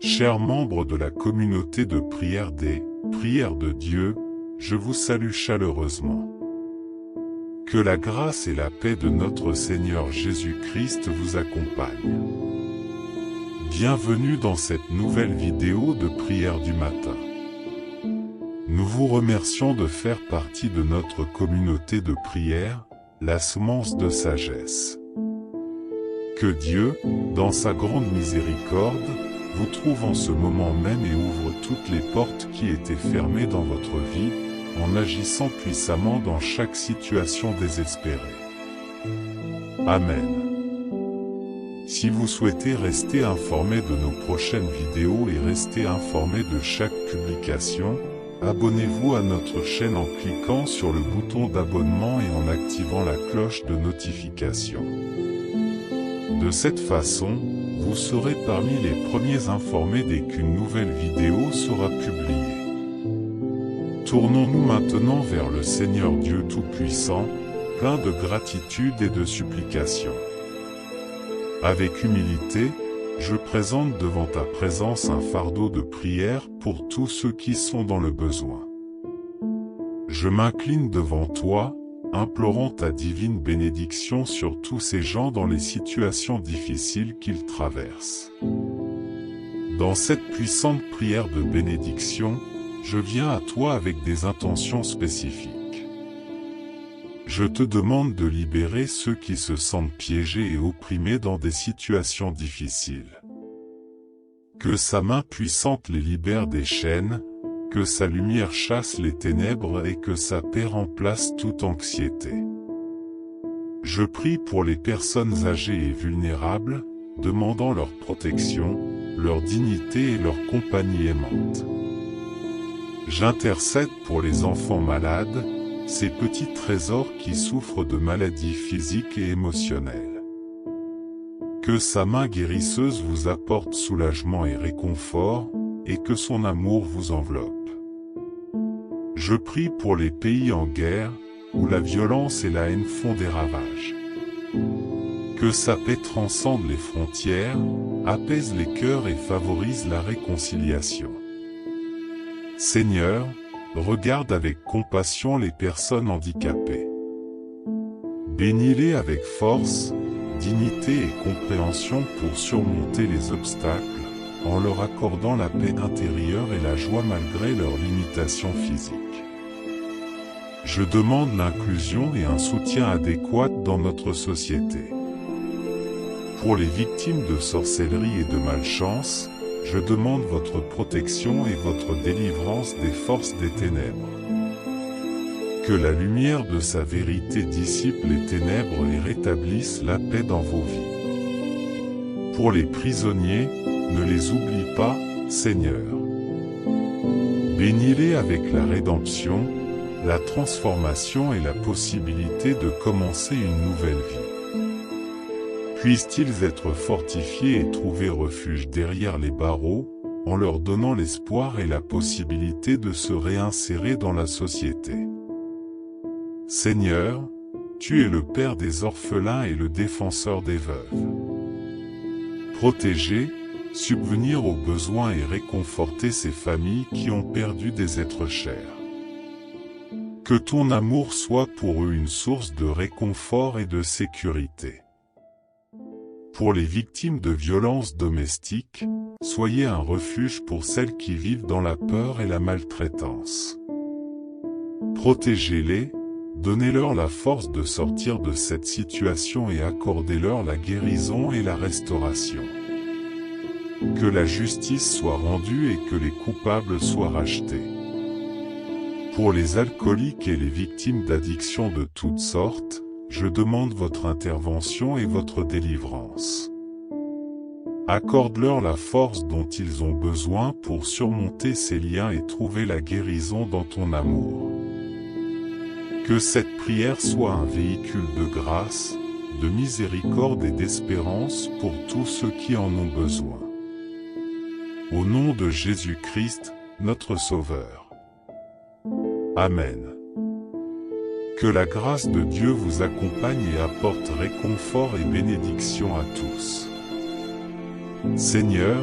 Chers membres de la communauté de prière des Prières de Dieu, je vous salue chaleureusement. Que la grâce et la paix de notre Seigneur Jésus-Christ vous accompagnent. Bienvenue dans cette nouvelle vidéo de prière du matin. Nous vous remercions de faire partie de notre communauté de prière, la semence de sagesse. Que Dieu, dans sa grande miséricorde, vous trouve en ce moment même et ouvre toutes les portes qui étaient fermées dans votre vie, en agissant puissamment dans chaque situation désespérée. Amen. Si vous souhaitez rester informé de nos prochaines vidéos et rester informé de chaque publication, abonnez-vous à notre chaîne en cliquant sur le bouton d'abonnement et en activant la cloche de notification. De cette façon, vous serez parmi les premiers informés dès qu'une nouvelle vidéo sera publiée. Tournons-nous maintenant vers le Seigneur Dieu Tout-Puissant, plein de gratitude et de supplication. Avec humilité, je présente devant ta présence un fardeau de prière pour tous ceux qui sont dans le besoin. Je m'incline devant toi, implorant ta divine bénédiction sur tous ces gens dans les situations difficiles qu'ils traversent. Dans cette puissante prière de bénédiction, je viens à toi avec des intentions spécifiques. Je te demande de libérer ceux qui se sentent piégés et opprimés dans des situations difficiles. Que sa main puissante les libère des chaînes, que sa lumière chasse les ténèbres et que sa paix remplace toute anxiété. Je prie pour les personnes âgées et vulnérables, demandant leur protection, leur dignité et leur compagnie aimante. J'intercède pour les enfants malades, ces petits trésors qui souffrent de maladies physiques et émotionnelles. Que sa main guérisseuse vous apporte soulagement et réconfort, et que son amour vous enveloppe. Je prie pour les pays en guerre, où la violence et la haine font des ravages. Que sa paix transcende les frontières, apaise les cœurs et favorise la réconciliation. Seigneur, regarde avec compassion les personnes handicapées. Bénis-les avec force, dignité et compréhension pour surmonter les obstacles, en leur accordant la paix intérieure et la joie malgré leurs limitations physiques. Je demande l'inclusion et un soutien adéquat dans notre société. Pour les victimes de sorcellerie et de malchance, je demande votre protection et votre délivrance des forces des ténèbres. Que la lumière de sa vérité dissipe les ténèbres et rétablisse la paix dans vos vies. Pour les prisonniers, ne les oublie pas, Seigneur. Bénis-les avec la rédemption, la transformation et la possibilité de commencer une nouvelle vie. Puissent-ils être fortifiés et trouver refuge derrière les barreaux, en leur donnant l'espoir et la possibilité de se réinsérer dans la société. Seigneur, tu es le Père des orphelins et le défenseur des veuves. Protéger, subvenir aux besoins et réconforter ces familles qui ont perdu des êtres chers. Que ton amour soit pour eux une source de réconfort et de sécurité. Pour les victimes de violences domestiques, soyez un refuge pour celles qui vivent dans la peur et la maltraitance. Protégez-les, donnez-leur la force de sortir de cette situation et accordez-leur la guérison et la restauration. Que la justice soit rendue et que les coupables soient rachetés. Pour les alcooliques et les victimes d'addictions de toutes sortes, je demande votre intervention et votre délivrance. Accorde-leur la force dont ils ont besoin pour surmonter ces liens et trouver la guérison dans ton amour. Que cette prière soit un véhicule de grâce, de miséricorde et d'espérance pour tous ceux qui en ont besoin. Au nom de Jésus-Christ, notre Sauveur. Amen. Que la grâce de Dieu vous accompagne et apporte réconfort et bénédiction à tous. Seigneur,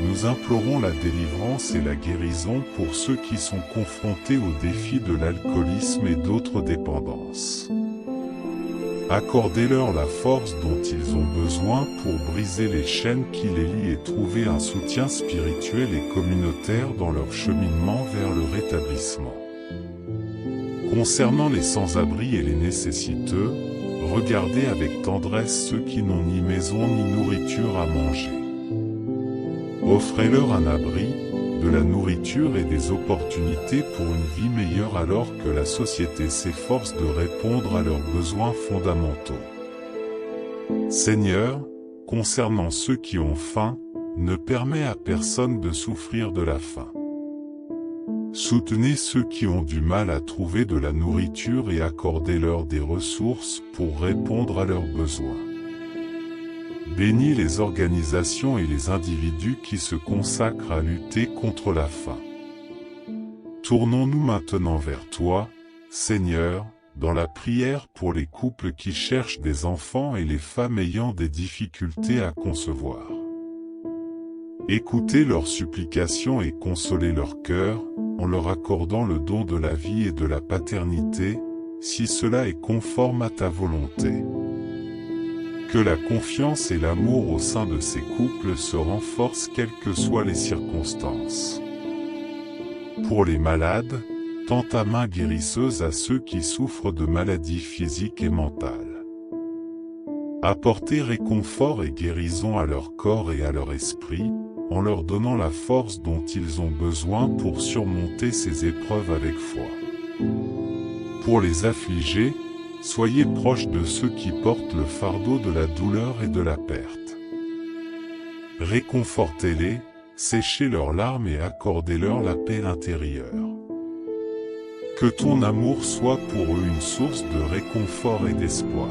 nous implorons la délivrance et la guérison pour ceux qui sont confrontés aux défis de l'alcoolisme et d'autres dépendances. Accordez-leur la force dont ils ont besoin pour briser les chaînes qui les lient et trouver un soutien spirituel et communautaire dans leur cheminement vers le rétablissement. Concernant les sans-abri et les nécessiteux, regardez avec tendresse ceux qui n'ont ni maison ni nourriture à manger. Offrez-leur un abri, de la nourriture et des opportunités pour une vie meilleure alors que la société s'efforce de répondre à leurs besoins fondamentaux. Seigneur, concernant ceux qui ont faim, ne permets à personne de souffrir de la faim. Soutenez ceux qui ont du mal à trouver de la nourriture et accordez-leur des ressources pour répondre à leurs besoins. Bénis les organisations et les individus qui se consacrent à lutter contre la faim. Tournons-nous maintenant vers toi, Seigneur, dans la prière pour les couples qui cherchent des enfants et les femmes ayant des difficultés à concevoir. Écoutez leurs supplications et consolez leur cœur, en leur accordant le don de la vie et de la paternité, si cela est conforme à ta volonté. Que la confiance et l'amour au sein de ces couples se renforcent quelles que soient les circonstances. Pour les malades, tends ta main guérisseuse à ceux qui souffrent de maladies physiques et mentales. Apportez réconfort et guérison à leur corps et à leur esprit, en leur donnant la force dont ils ont besoin pour surmonter ces épreuves avec foi. Pour les affligés, soyez proches de ceux qui portent le fardeau de la douleur et de la perte. Réconfortez-les, séchez leurs larmes et accordez-leur la paix intérieure. Que ton amour soit pour eux une source de réconfort et d'espoir.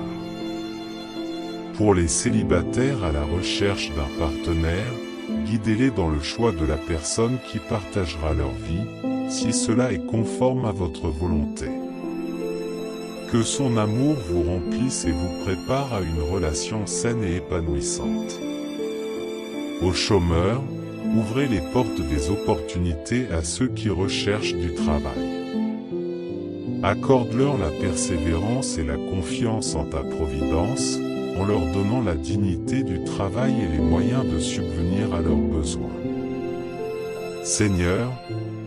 Pour les célibataires à la recherche d'un partenaire, guidez-les dans le choix de la personne qui partagera leur vie, si cela est conforme à votre volonté. Que son amour vous remplisse et vous prépare à une relation saine et épanouissante. Aux chômeurs, ouvrez les portes des opportunités à ceux qui recherchent du travail. Accorde-leur la persévérance et la confiance en ta providence, en leur donnant la dignité du travail et les moyens de subvenir à leurs besoins. Seigneur,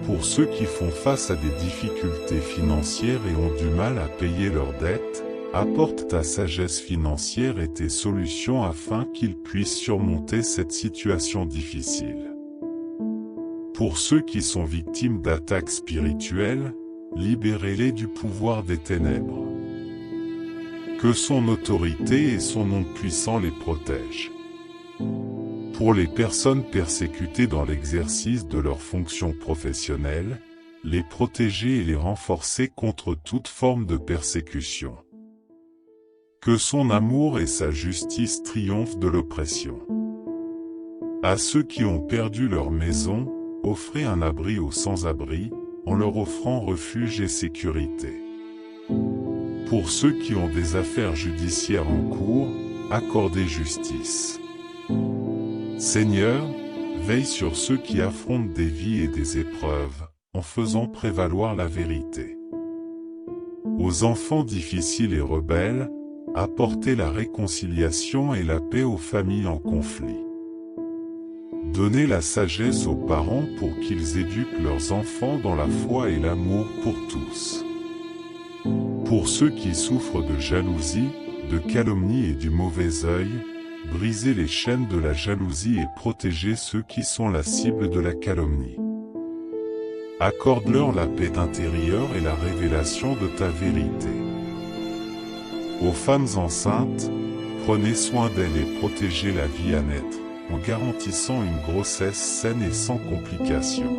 pour ceux qui font face à des difficultés financières et ont du mal à payer leurs dettes, apporte ta sagesse financière et tes solutions afin qu'ils puissent surmonter cette situation difficile. Pour ceux qui sont victimes d'attaques spirituelles, libérez-les du pouvoir des ténèbres. Que son autorité et son nom puissant les protègent. Pour les personnes persécutées dans l'exercice de leurs fonctions professionnelles, les protéger et les renforcer contre toute forme de persécution. Que son amour et sa justice triomphent de l'oppression. À ceux qui ont perdu leur maison, offrez un abri aux sans-abri, en leur offrant refuge et sécurité. Pour ceux qui ont des affaires judiciaires en cours, accordez justice. Seigneur, veille sur ceux qui affrontent des vies et des épreuves, en faisant prévaloir la vérité. Aux enfants difficiles et rebelles, apportez la réconciliation et la paix aux familles en conflit. Donnez la sagesse aux parents pour qu'ils éduquent leurs enfants dans la foi et l'amour pour tous. Pour ceux qui souffrent de jalousie, de calomnie et du mauvais œil, brisez les chaînes de la jalousie et protégez ceux qui sont la cible de la calomnie. Accorde-leur la paix intérieure et la révélation de ta vérité. Aux femmes enceintes, prenez soin d'elles et protégez la vie à naître, en garantissant une grossesse saine et sans complications.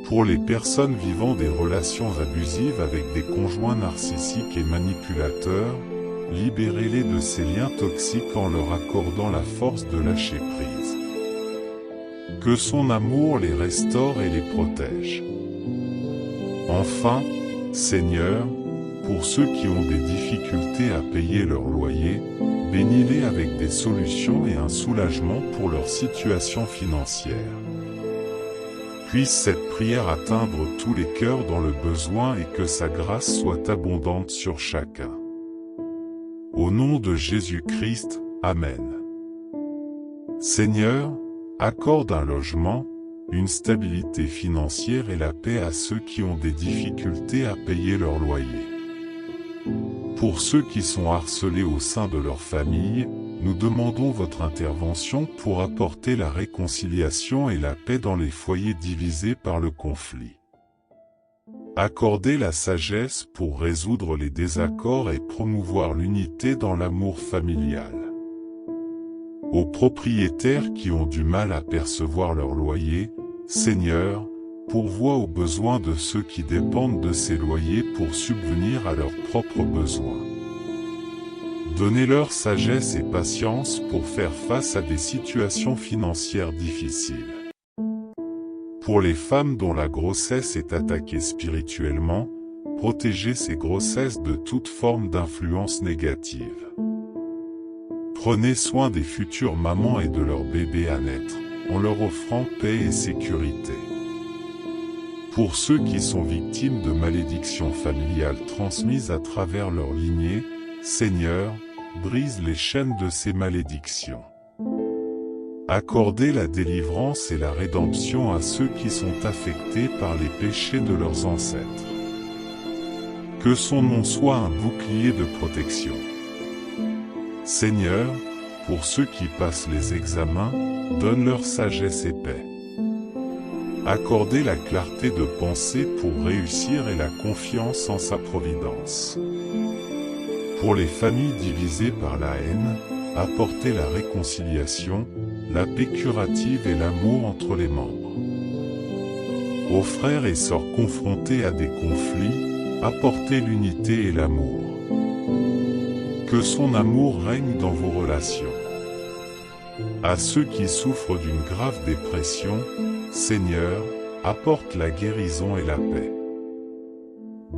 Pour les personnes vivant des relations abusives avec des conjoints narcissiques et manipulateurs, libérez-les de ces liens toxiques en leur accordant la force de lâcher prise. Que son amour les restaure et les protège. Enfin, Seigneur, Pour ceux qui ont des difficultés à payer leur loyer, bénis-les avec des solutions et un soulagement pour leur situation financière. Puisse cette prière atteindre tous les cœurs dans le besoin et que sa grâce soit abondante sur chacun. Au nom de Jésus-Christ, Amen. Seigneur, accorde un logement, une stabilité financière et la paix à ceux qui ont des difficultés à payer leur loyer. Pour ceux qui sont harcelés au sein de leur famille, nous demandons votre intervention pour apporter la réconciliation et la paix dans les foyers divisés par le conflit. Accordez la sagesse pour résoudre les désaccords et promouvoir l'unité dans l'amour familial. Aux propriétaires qui ont du mal à percevoir leur loyer, Seigneur, pourvois aux besoins de ceux qui dépendent de ces loyers pour subvenir à leurs propres besoins. Donnez-leur sagesse et patience pour faire face à des situations financières difficiles. Pour les femmes dont la grossesse est attaquée spirituellement, protégez ces grossesses de toute forme d'influence négative. Prenez soin des futures mamans et de leurs bébés à naître, en leur offrant paix et sécurité. Pour ceux qui sont victimes de malédictions familiales transmises à travers leur lignée, Seigneur, brise les chaînes de ces malédictions. Accordez la délivrance et la rédemption à ceux qui sont affectés par les péchés de leurs ancêtres. Que son nom soit un bouclier de protection. Seigneur, pour ceux qui passent les examens, donne leur sagesse et paix. Accordez la clarté de pensée pour réussir et la confiance en sa providence. Pour les familles divisées par la haine, apportez la réconciliation, la paix curative et l'amour entre les membres. Aux frères et sœurs confrontés à des conflits, apportez l'unité et l'amour. Que son amour règne dans vos relations. À ceux qui souffrent d'une grave dépression, Seigneur, apporte la guérison et la paix.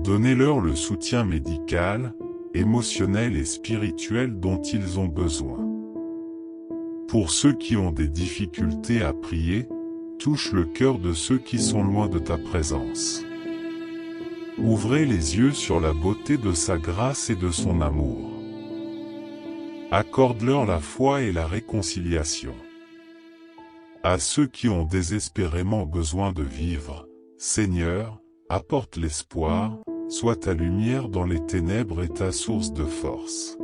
Donnez-leur le soutien médical, émotionnel et spirituel dont ils ont besoin. Pour ceux qui ont des difficultés à prier, touche le cœur de ceux qui sont loin de ta présence. Ouvrez les yeux sur la beauté de sa grâce et de son amour. Accorde-leur la foi et la réconciliation. À ceux qui ont désespérément besoin de vivre, Seigneur, apporte l'espoir, sois ta lumière dans les ténèbres et ta source de force.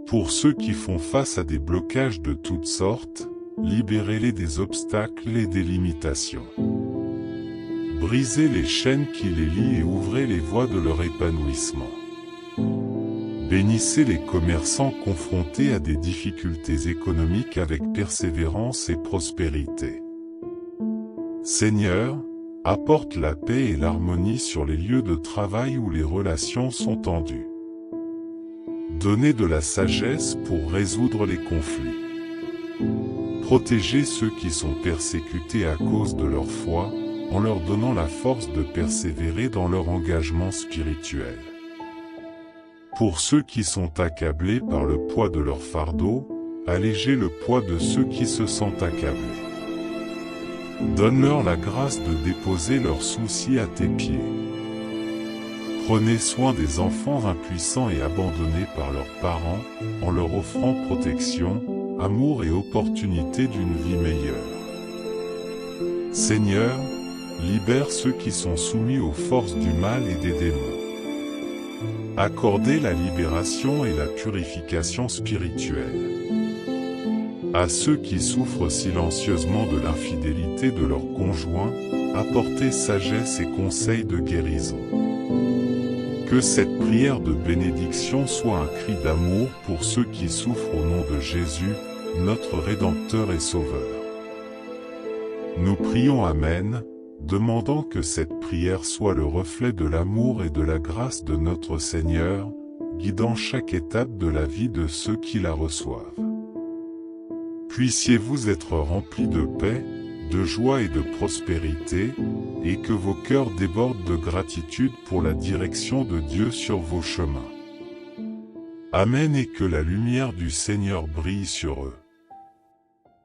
Pour ceux qui font face à des blocages de toutes sortes, libérez-les des obstacles et des limitations. Brisez les chaînes qui les lient et ouvrez les voies de leur épanouissement. Bénissez les commerçants confrontés à des difficultés économiques avec persévérance et prospérité. Seigneur, apporte la paix et l'harmonie sur les lieux de travail où les relations sont tendues. Donnez de la sagesse pour résoudre les conflits. Protégez ceux qui sont persécutés à cause de leur foi, en leur donnant la force de persévérer dans leur engagement spirituel. Pour ceux qui sont accablés par le poids de leur fardeau, allégez le poids de ceux qui se sentent accablés. Donne-leur la grâce de déposer leurs soucis à tes pieds. Prenez soin des enfants impuissants et abandonnés par leurs parents, en leur offrant protection, amour et opportunité d'une vie meilleure. Seigneur, libère ceux qui sont soumis aux forces du mal et des démons. Accordez la libération et la purification spirituelle. À ceux qui souffrent silencieusement de l'infidélité de leur conjoint, apportez sagesse et conseils de guérison. Que cette prière de bénédiction soit un cri d'amour pour ceux qui souffrent au nom de Jésus, notre Rédempteur et Sauveur. Nous prions Amen, demandant que cette prière soit le reflet de l'amour et de la grâce de notre Seigneur, guidant chaque étape de la vie de ceux qui la reçoivent. Puissiez-vous être remplis de paix, de joie et de prospérité, et que vos cœurs débordent de gratitude pour la direction de Dieu sur vos chemins. Amen et que la lumière du Seigneur brille sur eux.